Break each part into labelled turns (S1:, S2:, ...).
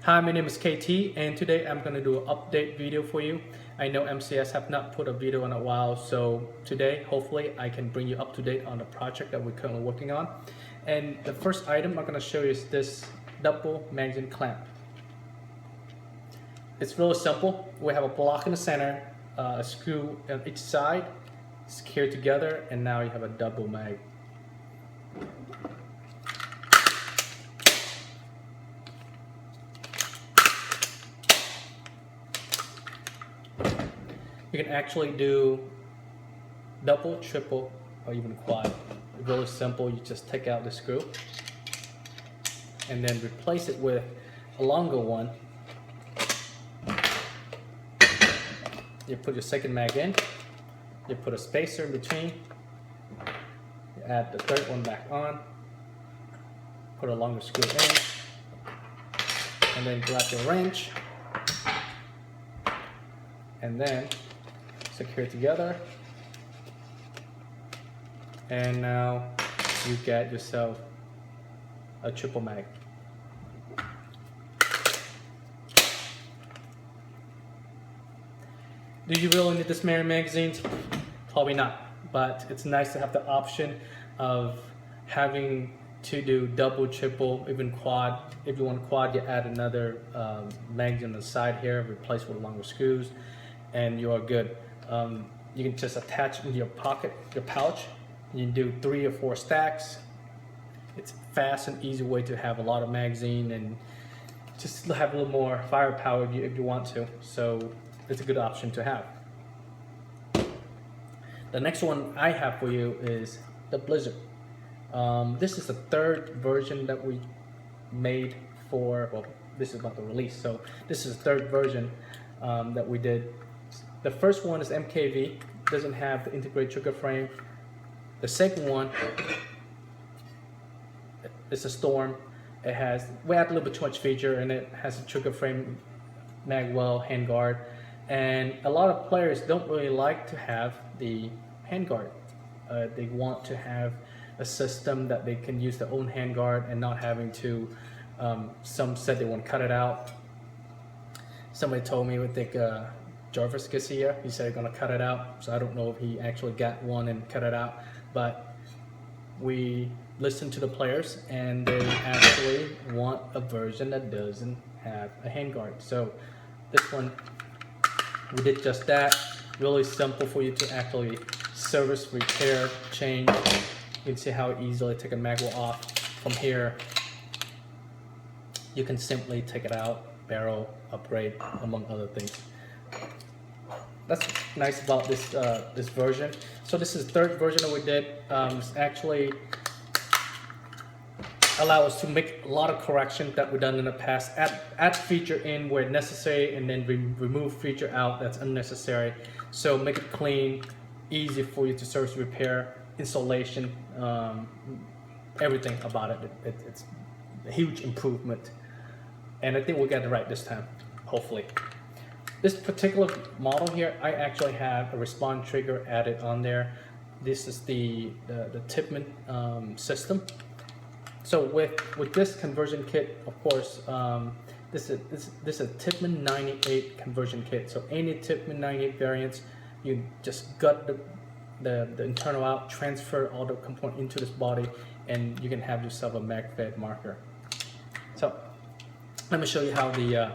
S1: Hi, my name is KT, and today I'm going to do an update video for you. I know MCS have not put a video in a while, so today hopefully I can bring you up to date on the project that we're currently working on. And the first item I'm going to show you is this double magazine clamp. It's really simple. We have a block in the center, a screw on each side, secured together, and now you have a double mag. You can actually do double, triple, or even quad. It's really simple. You just take out the screw and then replace it with a longer one. You put your second mag in, you put a spacer in between, you add the third one back on, put a longer screw in, and then grab your wrench, and then secure together, and now you get yourself a triple mag. Do you really need this many magazines? Probably not, but it's nice to have the option of having to do double, triple, even quad. If you want quad, you add another magazine on the side here, replace with longer screws, and you are good. You can just attach into your pocket, your pouch. You can do 3 or 4 stacks. It's a fast and easy way to have a lot of magazine and just have a little more firepower if you want to. So it's a good option to have. The next one I have for you is the Blizzard. This is the 3rd version that we made for, well, this is about the release. So this is the 3rd version that we did. The first one is MKV, doesn't have the integrated trigger frame. The second one is a Storm. It has, we add a little bit too much feature, and it has a trigger frame, magwell, handguard, and a lot of players don't really like to have the handguard. They want to have a system that they can use their own handguard and not having to, some said they want to cut it out. Somebody told me, I think Jarvis Garcia, he said he's going to cut it out, so I don't know if he actually got one and cut it out, but we listened to the players and they actually want a version that doesn't have a handguard. So this one, we did just that. Really simple for you to actually service, repair, change. You can see how easily take a magwell off. From here, you can simply take it out, barrel, upgrade, among other things. That's nice about this this version. So this is the 3rd version that we did. It's actually allow us to make a lot of corrections that we've done in the past. Add feature in where necessary, and then remove feature out that's unnecessary. So make it clean, easy for you to service, repair, installation, everything about it. It's a huge improvement, and I think we'll get it right this time, hopefully. This particular model here, I actually have a respawn trigger added on there. This is the Tipman system. So with this conversion kit, of course, this is a Tipman 98 conversion kit. So any Tipman 98 variants, you just gut the internal out, transfer all the component into this body, and you can have yourself a mag-fed marker. So let me show you how the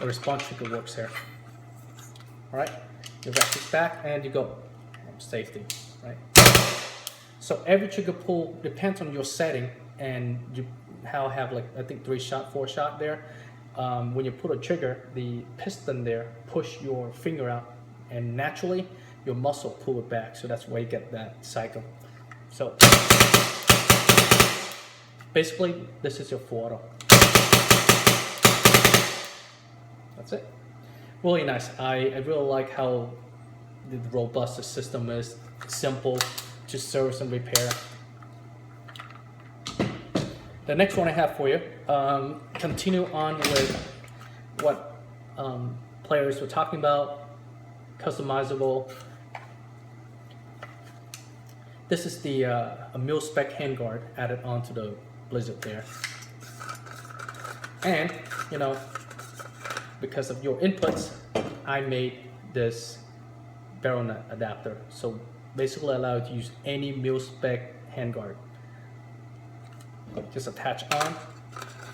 S1: respawn trigger works here. All right, you wrap this back and you go. Safety, right? So every trigger pull depends on your setting, and you have like, I think 3 shot, 4 shot there. When you pull a trigger, the piston there push your finger out, and naturally your muscle pull it back. So that's why you get that cycle. So basically, this is your full auto. That's it. Really nice. I really like how the robust the system is. Simple to service and repair. The next one I have for you, continue on with what players were talking about, customizable. This is the a mil-spec handguard added onto the Blizzard there. And you know, because of your inputs, I made this barrel nut adapter. So basically allow you to use any mil-spec handguard. Just attach on,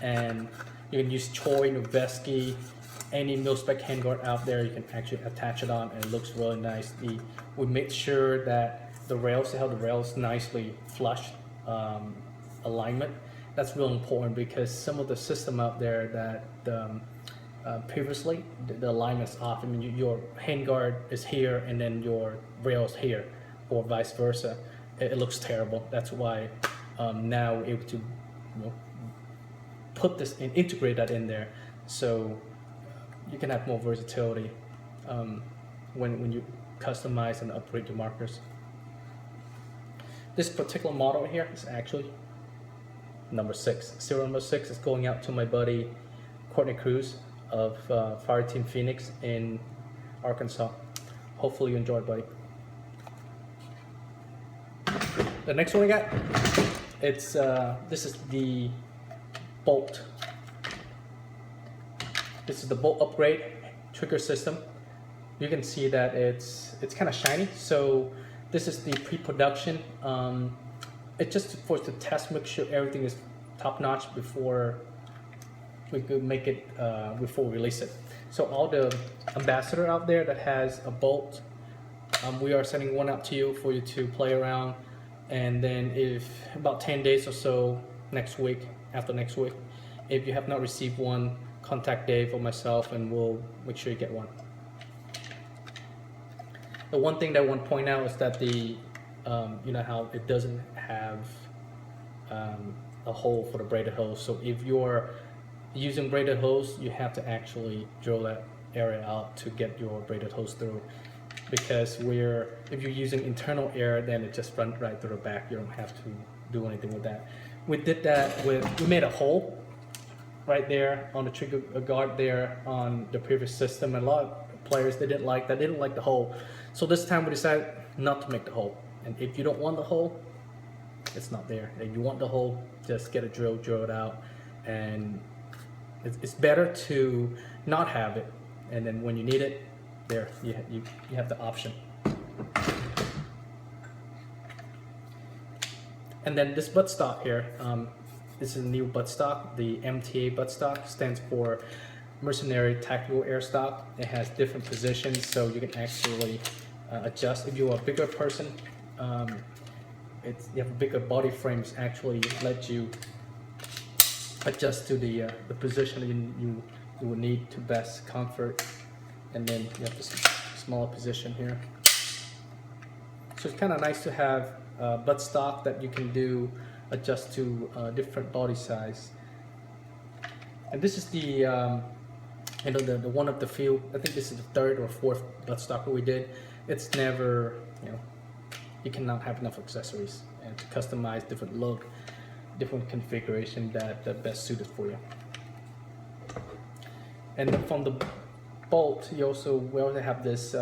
S1: and you can use Choi, Noveski, any mil-spec handguard out there. You can actually attach it on, and it looks really nice. We made sure that the rails, see how the rails nicely flush alignment. That's real important because some of the system out there that previously the alignment's off. I mean, your handguard is here and then your rails here, or vice versa. It looks terrible. That's why now we're able to put this and integrate that in there, so you can have more versatility when you customize and upgrade your markers. This particular model here is actually number 6. Serial number 6 is going out to my buddy Courtney Cruz of Fire Team Phoenix in Arkansas. Hopefully you enjoy, buddy. The next one I got, it's this is the bolt. This is the bolt upgrade trigger system. You can see that it's kind of shiny. So this is the pre-production. It's just for to test, make sure everything is top notch before we could make it before we release it. So all the ambassador out there that has a bolt, we are sending one out to you for you to play around. And then if about 10 days or so after next week, if you have not received one, contact Dave or myself and we'll make sure you get one. The one thing that I want to point out is that the you know how it doesn't have a hole for the braided hose. So if you're using braided hose, you have to actually drill that area out to get your braided hose through. Because if you're using internal air, then it just runs right through the back. You don't have to do anything with that. We did that we made a hole right there on the trigger guard there on the previous system. And a lot of players, they didn't like the hole. So this time we decided not to make the hole. And if you don't want the hole, it's not there. If you want the hole, just get a drill it out. And it's better to not have it. And then when you need it, there you have the option. And then this buttstock here, this is a new buttstock. The MTA buttstock stands for Mercenary Tactical Air Stock. It has different positions, so you can actually adjust. If you're a bigger person, you have a bigger body frames, actually let you adjust to the position you will need to best comfort. And then you have this smaller position here. So it's kind of nice to have buttstock that you can adjust to different body size. And this is the the one of the few, I think this is the 3rd or 4th buttstock that we did. It's never, you cannot have enough accessories and to customize different look, different configuration that best suited for you. And then from the bolt, we also have this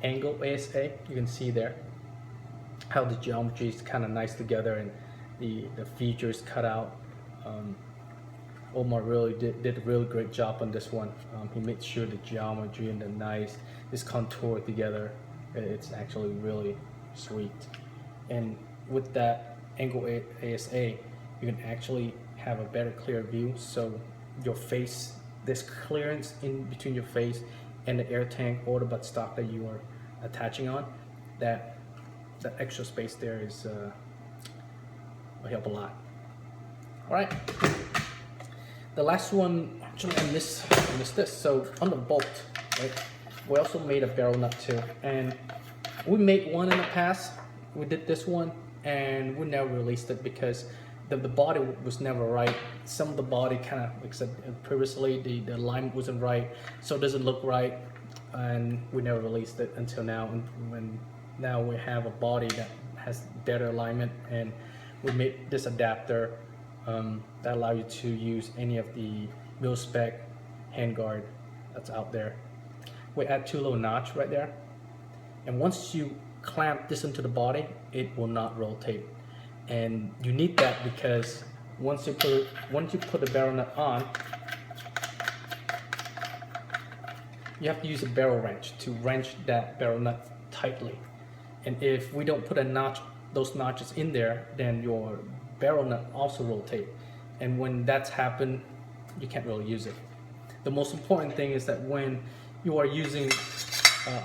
S1: angle ASA. You can see there how the geometry is kind of nice together and the features cut out. Omar really did a really great job on this one. He made sure the geometry and this contour together. It's actually really sweet. And with that angle ASA, you can actually have a better clear view. So your face, this clearance in between your face and the air tank or the buttstock that you are attaching on, that extra space there will help a lot. All right. The last one, actually I missed this. So on the bolt, right, we also made a barrel nut too. And we made one in the past. We did this one and we never released it because the body was never right. Some of the body kind of, like I said previously, the alignment wasn't right, so it doesn't look right, and we never released it until now. And when now we have a body that has better alignment, and we made this adapter that allows you to use any of the mil-spec handguard that's out there. We add 2 little notches right there, and once you clamp this into the body, it will not rotate. And you need that because once you put the barrel nut on, you have to use a barrel wrench to wrench that barrel nut tightly. And if we don't put those notches in there, then your barrel nut also rotate. And when that's happened, you can't really use it. The most important thing is that when you are using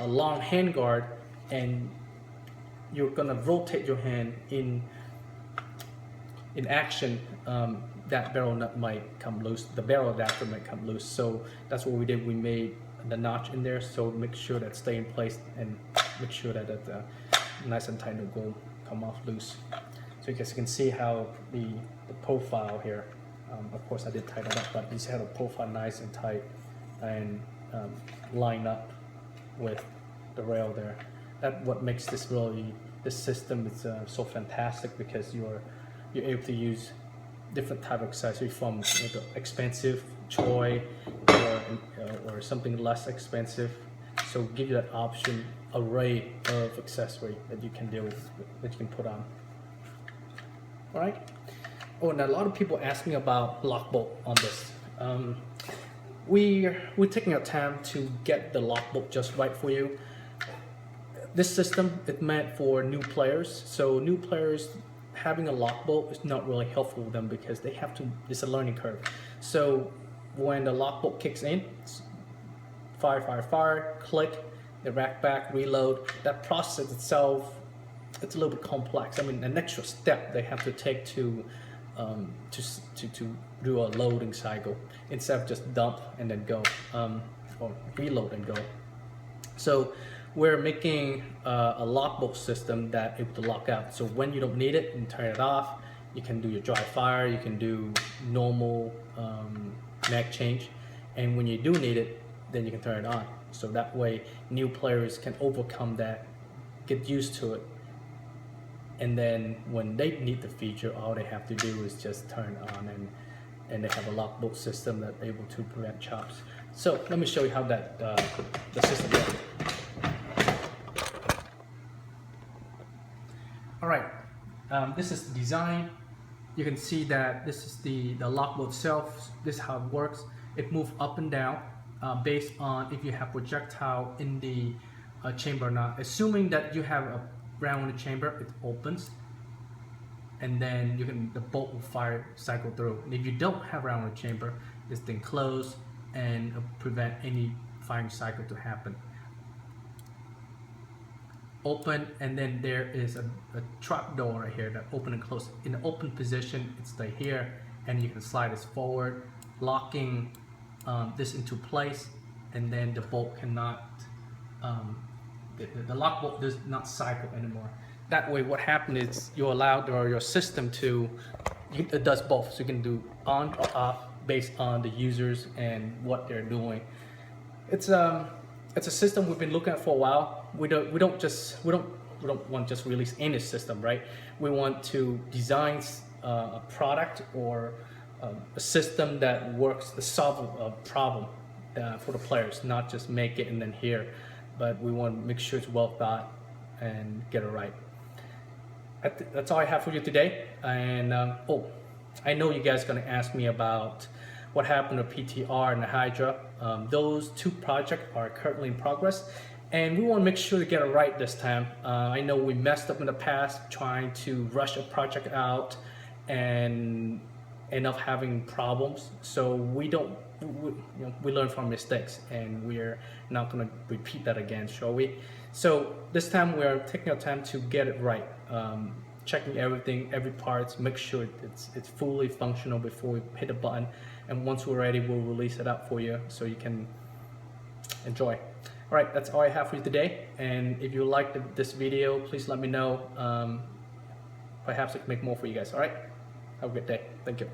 S1: a long handguard and you're gonna rotate your hand in action, that barrel nut might come loose, the barrel adapter might come loose. So that's what we did. We made the notch in there, so make sure that stay in place and make sure that it's nice and tight, don't come off loose. So you guys can see how the profile here, of course I did tighten it up, but you see how the profile nice and tight and line up with the rail there. That's what makes this system is so fantastic, because you're able to use different type of accessory, from the expensive toy or something less expensive. So give you that option, array of accessory that you can that you can put on. All right. Oh, and a lot of people ask me about lock bolt on this. We're taking our time to get the lock bolt just right for you. This system is meant for new players, so new players having a lock bolt is not really helpful for them, because they have to, it's a learning curve. So when the lock bolt kicks in, fire, click, the rack back, reload, that process itself, it's a little bit complex. I mean, an extra step they have to take to do a loading cycle, instead of just dump and then go, or reload and go. So we're making a lock bolt system that able to lock out. So when you don't need it, you can turn it off. You can do your dry fire, you can do normal mag change, and when you do need it, then you can turn it on. So that way new players can overcome that, get used to it, and then when they need the feature, all they have to do is just turn it on, and they have a lock bolt system that's able to prevent chops. So let me show you how that the system works. All right, this is the design. You can see that this is the lock bolt itself. This is how it works. It moves up and down based on if you have projectile in the chamber or not. Assuming that you have a round in the chamber, it opens, and then the bolt will fire cycle through. And if you don't have round in the chamber, this thing close and prevent any firing cycle to happen. Open, and then there is a trap door right here that open and close. In the open position, it stays here, and you can slide this forward, locking this into place, and then the bolt cannot, the lock bolt does not cycle anymore. That way, what happens is you allow your system to, it does both, so you can do on or off based on the users and what they're doing. It's a system we've been looking at for a while. We don't want to just release any system, right? We want to design a product or a system that works to solve a problem for the players, not just make it and then here, but we want to make sure it's well thought and get it right. That's all I have for you today. And oh, I know you guys are going to ask me about what happened to PTR and the Hydra. Those two projects are currently in progress, and we want to make sure to get it right this time. I know we messed up in the past trying to rush a project out and end up having problems. So we learn from mistakes, and we're not going to repeat that again, shall we? So this time we're taking our time to get it right, checking everything, every part, make sure it's fully functional before we hit a button. And once we're ready, we'll release it out for you so you can enjoy. All right, that's all I have for you today. And if you liked this video, please let me know. Perhaps I can make more for you guys. All right, have a good day. Thank you.